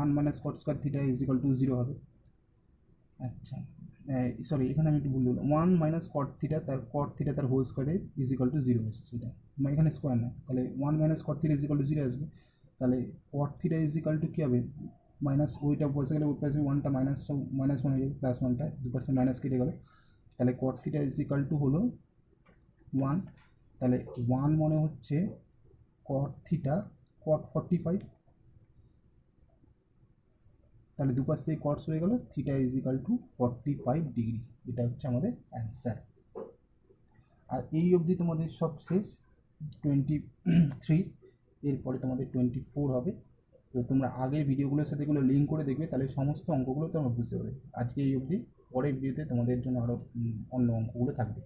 1 minus cot square theta is equal to 0 হবে। আচ্ছা, সরি, এখানে আমি একটু ভুল বললাম, 1 মাইনাস কট থিটা তার হোল স্কোয়ারে ইজিক্যাল টু 0 এসেছে, এটা এখানে স্কোয়ার না, তাহলে 1 minus cot theta is equal to 0 আসবে। তাহলে কট থিটা ইজিক্যাল টু কী হবে, মাইনাস ওইটা বসে গেলে ওই পাশে 1টা -1 হয়ে যাবে, প্লাস 1টা দুপাশে মাইনাস কেটে গেল, তাহলে কট থিটা ইজিক্যাল টু হলো 1। তাহলে 1 মনে হচ্ছে কট থিটা কট 45, তাহলে দুপাশ থেকে কটস হয়ে গেল, থিটা ইজিক্যাল টু 45 ডিগ্রি। এটা হচ্ছে আমাদের অ্যান্সার। আর এই অবধি তোমাদের সব শেষ, 23, এরপরে তোমাদের 24 হবে। তো তোমরা আগের ভিডিওগুলোর সাথে এগুলো লিঙ্ক করে দেখবে, তাহলে সমস্ত অঙ্কগুলো তোমরা বুঝতে পারবে। আজকে এই অবধি, পরের ভিডিওতে তোমাদের জন্য আরও অন্য অঙ্কগুলো থাকবে।